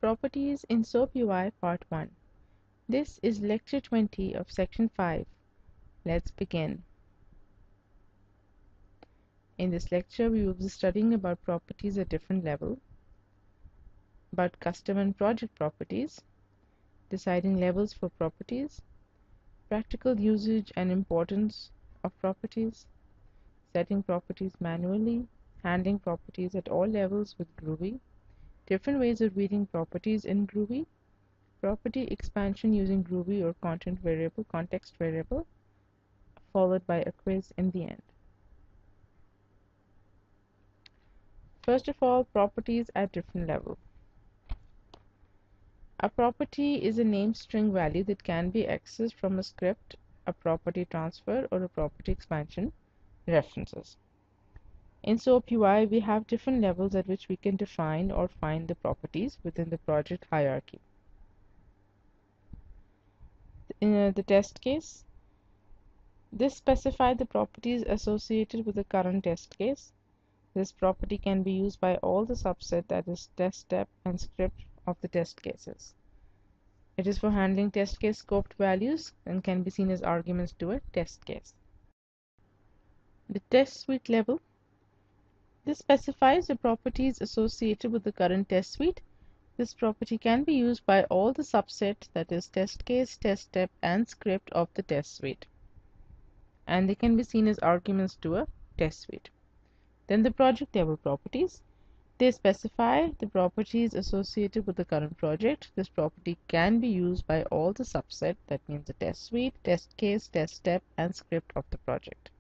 Properties in SoapUI Part 1. This is Lecture 20 of Section 5. Let's begin. In this lecture, we will be studying about properties at different levels, about custom and project properties, deciding levels for properties, practical usage and importance of properties, setting properties manually, handling properties at all levels with Groovy, different ways of reading properties in Groovy, property expansion using Groovy or context variable, followed by a quiz in the end. First of all, properties at different levels. A property is a name string value that can be accessed from a script, a property transfer, or a property expansion references. In SoapUI, we have different levels at which we can define or find the properties within the project hierarchy. In the test case, this specifies the properties associated with the current test case. This property can be used by all the subset, that is test step and script, of the test cases. It is for handling test case scoped values and can be seen as arguments to a test case. The TestSuite level. This specifies the properties associated with the current test suite. This property can be used by all the subset, that is test case, test step, and script of the test suite. And they can be seen as arguments to a test suite. Then the project level properties. They specify the properties associated with the current project. This property can be used by all the subset, that means the test suite, test case, test step, and script of the project.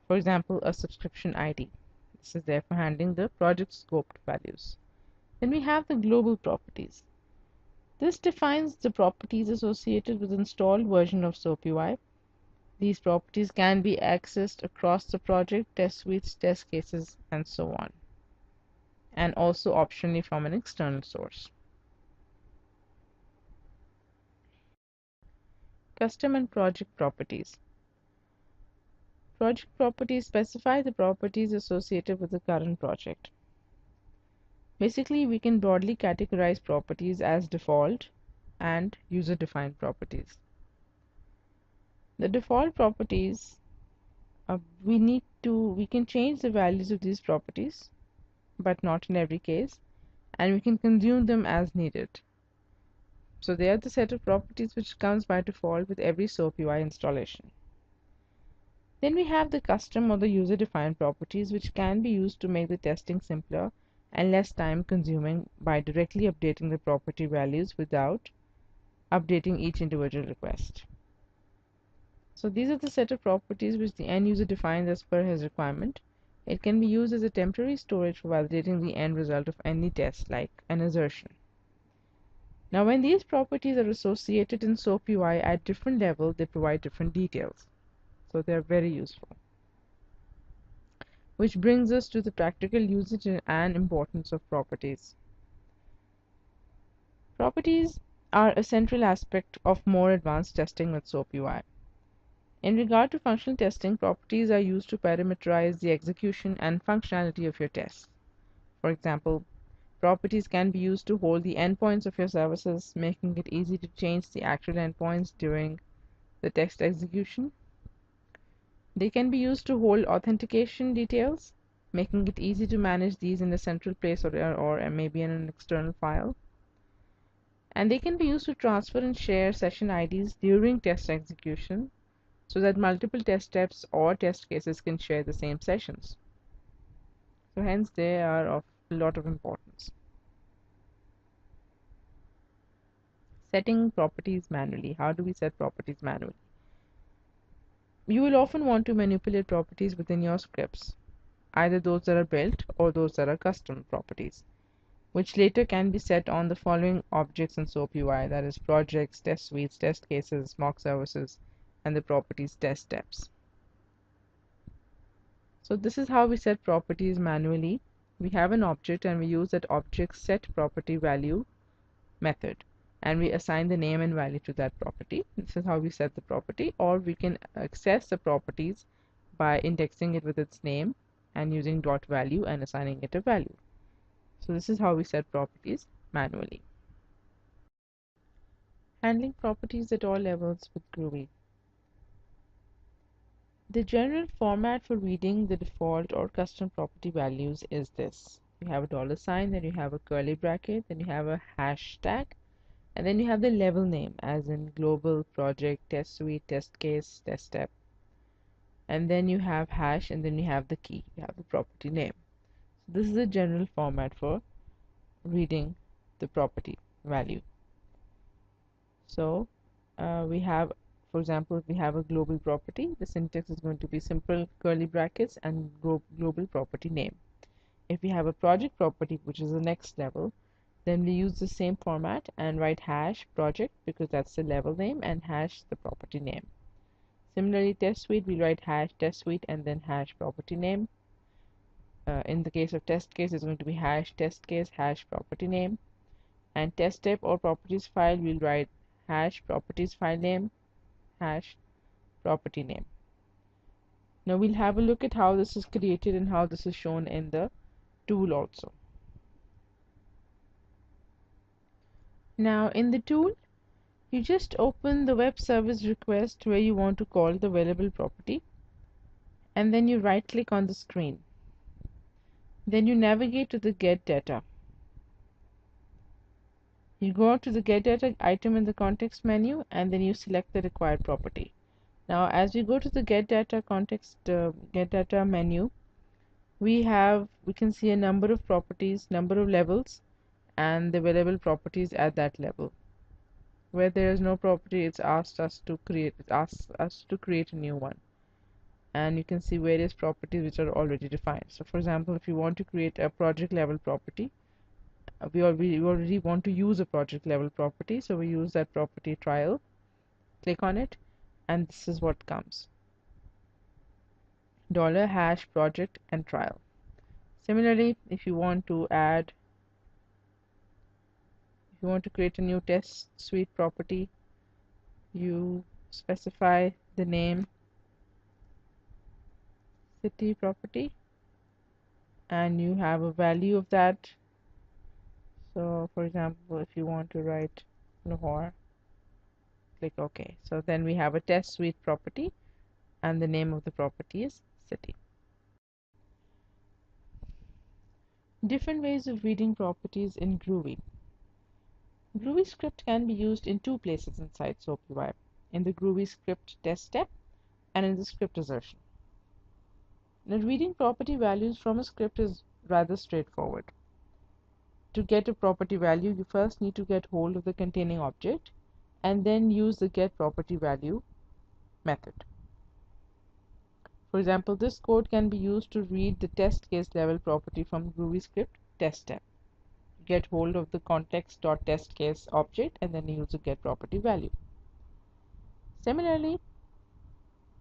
For example, a subscription ID. This is there for handling the project scoped values. Then we have the global properties. This defines the properties associated with installed version of SoapUI. These properties can be accessed across the project, test suites, test cases, and so on, and also optionally from an external source. Custom and project properties. Project properties specify the properties associated with the current project. Basically, we can broadly categorize properties as default and user-defined properties. The default properties, we can change the values of these properties, but not in every case, and we can consume them as needed. So they are the set of properties which comes by default with every SoapUI installation. Then we have the custom or the user-defined properties, which can be used to make the testing simpler and less time consuming by directly updating the property values without updating each individual request. So these are the set of properties which the end user defines as per his requirement. It can be used as a temporary storage for validating the end result of any test, like an assertion. Now, when these properties are associated in SoapUI at different levels, they provide different details. So they are very useful. Which brings us to the practical usage and importance of properties. Properties are a central aspect of more advanced testing with SoapUI. In regard to functional testing, properties are used to parameterize the execution and functionality of your tests. For example, properties can be used to hold the endpoints of your services, making it easy to change the actual endpoints during the test execution. They can be used to hold authentication details, making it easy to manage these in a central place or maybe in an external file. And they can be used to transfer and share session IDs during test execution, so that multiple test steps or test cases can share the same sessions. So hence they are of a lot of importance. Setting properties manually. How do we set properties manually? You will often want to manipulate properties within your scripts, either those that are built or those that are custom properties, which later can be set on the following objects in SoapUI, that is projects, test suites, test cases, mock services, and the properties test steps. So this is how we set properties manually. We have an object and we use that object set property value method, and we assign the name and value to that property. This is how we set the property. Or we can access the properties by indexing it with its name and using dot value and assigning it a value. So this is how we set properties manually. Handling properties at all levels with Groovy. The general format for reading the default or custom property values is this. You have a $sign, then you have a curly bracket, then you have a hashtag, and then you have the level name, as in global, project, test suite, test case, test step. And then you have hash, and then you have the key, you have the property name. So this is the general format for reading the property value. So we have, for example, if we have a global property, the syntax is going to be simple curly brackets and global property name. If we have a project property, which is the next level, then we use the same format and write hash project because that's the level name and hash the property name. Similarly, test suite, we write hash test suite and then hash property name. In the case of test case, it's going to be hash test case hash property name. And test step or properties file, we'll write hash properties file name hash property name. Now we'll have a look at how this is created and how this is shown in the tool also. Now in the tool, you just open the web service request where you want to call the available property, and then you right click on the screen. Then you navigate to the get data. You go to the get data item in the context menu, and then you select the required property. Now as we go to the get data get data menu, we can see a number of properties, number of levels, and the available properties at that level. Where there is no property, it asks us to create a new one. And you can see various properties which are already defined. So for example, if you want to create a project level property, we already want to use a project level property, so we use that property trial, click on it, and this is what comes: $hash project and trial. Similarly, if you want to create a new test suite property, you specify the name city property and you have a value of that. So for example, if you want to write Lahore, click OK. So then we have a test suite property and the name of the property is city. Different ways of reading properties in Groovy. Groovy script can be used in two places inside SoapUI: in the Groovy script test step and in the script assertion. Now, reading property values from a script is rather straightforward. To get a property value, you first need to get hold of the containing object and then use the get property value method. For example, this code can be used to read the test case level property from Groovy script test step. Get hold of the context.testCase object and then use the get property value. Similarly,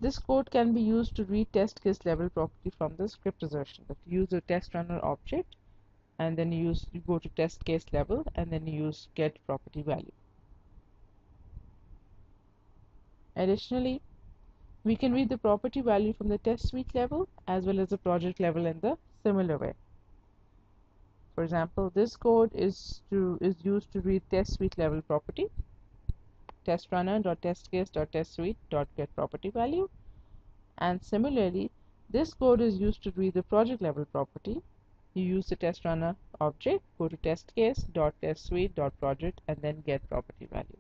this code can be used to read test case level property from the script assertion. That you use the test runner object and then you go to test case level and then you use get property value. Additionally, we can read the property value from the test suite level as well as the project level in the similar way. For example, this code is used to read test suite level property, testrunner.testcase.testsuite.getPropertyValue, and similarly, this code is used to read the project level property. You use the test runner object, go to testcase.testsuite.project, and then get property value.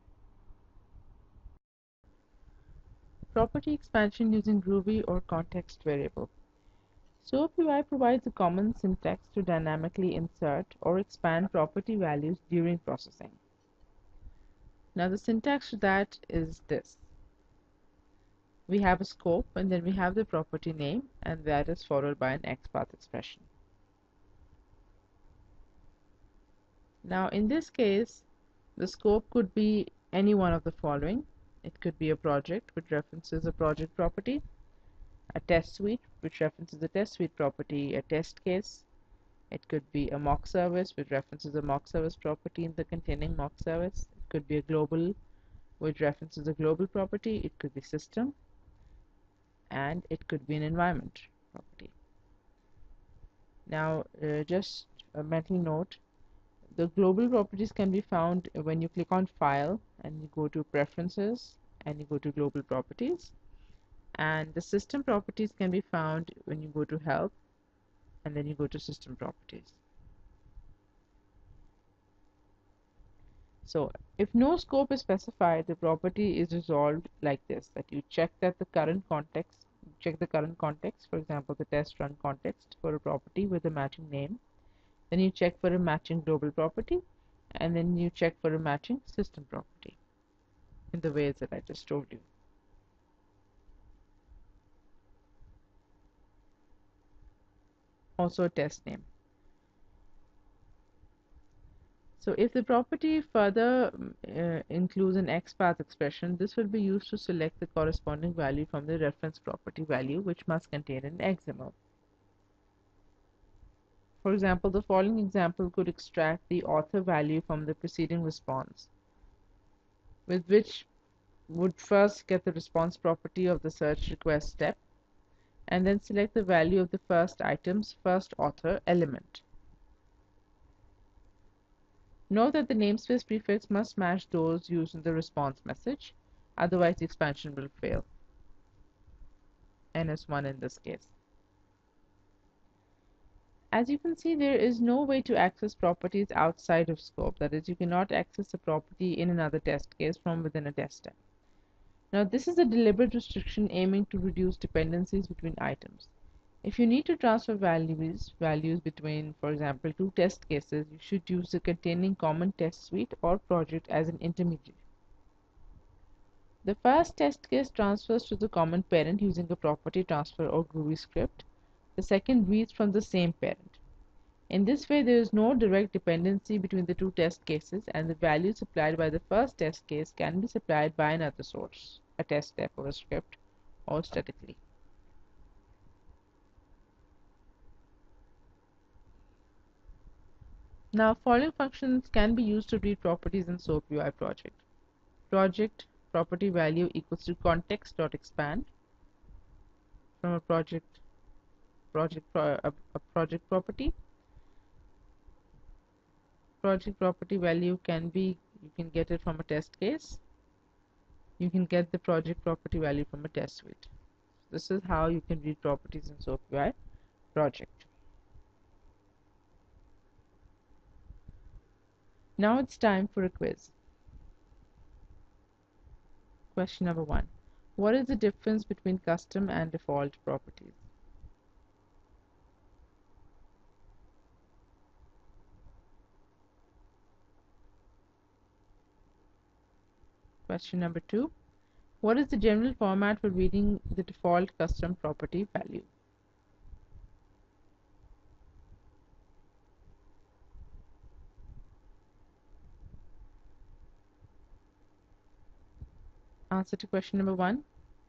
Property expansion using Groovy or context variable. SoapUI provides a common syntax to dynamically insert or expand property values during processing. Now the syntax to that is this. We have a scope and then we have the property name, and that is followed by an XPath expression. Now in this case, the scope could be any one of the following. It could be a project, which references a project property, a test suite, which references the test suite property, a test case. It could be a mock service, which references a mock service property in the containing mock service. It could be a global, which references a global property. It could be system, and it could be an environment property. Now, just a mental note. The global properties can be found when you click on File and you go to Preferences and you go to Global Properties. And the system properties can be found when you go to Help and then you go to System Properties. So if no scope is specified, the property is resolved like this, that you check that the current context, for example, the test run context for a property with a matching name. Then you check for a matching global property, and then you check for a matching system property in the ways that I just told you. Also a test name. So if the property further includes an XPath expression, this will be used to select the corresponding value from the reference property value, which must contain an XML. For example, the following example could extract the author value from the preceding response, with which would first get the response property of the search request step, and then select the value of the first item's first author element. Note that the namespace prefix must match those used in the response message, otherwise the expansion will fail. NS1 in this case. As you can see, there is no way to access properties outside of scope. That is, you cannot access a property in another test case from within a test step. Now, this is a deliberate restriction aiming to reduce dependencies between items. If you need to transfer values between, for example, two test cases, you should use the containing common test suite or project as an intermediary. The first test case transfers to the common parent using a property transfer or Groovy script. The second reads from the same parent. In this way, there is no direct dependency between the two test cases, and the value supplied by the first test case can be supplied by another source, a test step or a script, or statically. Now, following functions can be used to read properties in SoapUI project. Project property value equals to context.expand from a project property. Project property value can be, you can get it from a test case. You can get the project property value from a test suite. This is how you can read properties in SoapUI project. Now it's time for a quiz. Question number 1. What is the difference between custom and default properties? Question number 2. What is the general format for reading the default custom property value? Answer to question number 1.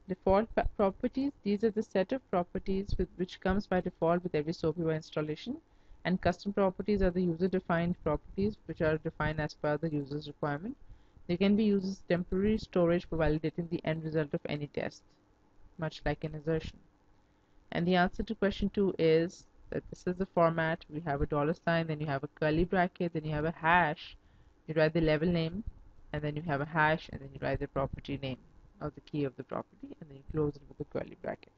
Default properties, these are the set of properties which comes by default with every SoapUI installation, and custom properties are the user-defined properties which are defined as per the user's requirement. They can be used as temporary storage for validating the end result of any test, much like an assertion. And the answer to question 2 is that this is the format. We have a $sign, then you have a curly bracket, then you have a hash, you write the level name, and then you have a hash, and then you write the property name or the key of the property, and then you close it with a curly bracket.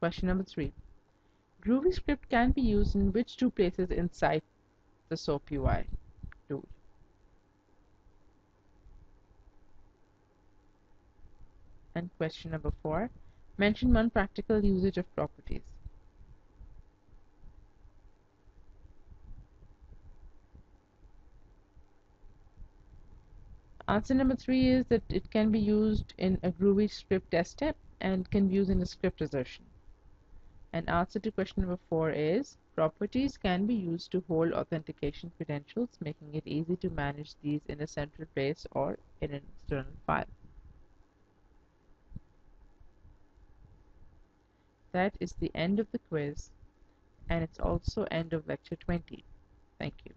Question number 3. Groovy script can be used in which two places inside the SoapUI tool? And question number 4. Mention one practical usage of properties. Answer number 3 is that it can be used in a Groovy script test step and can be used in a script assertion. And answer to question number 4 is properties can be used to hold authentication credentials, making it easy to manage these in a central place or in an external file. That is the end of the quiz, and it's also end of lecture 20. Thank you.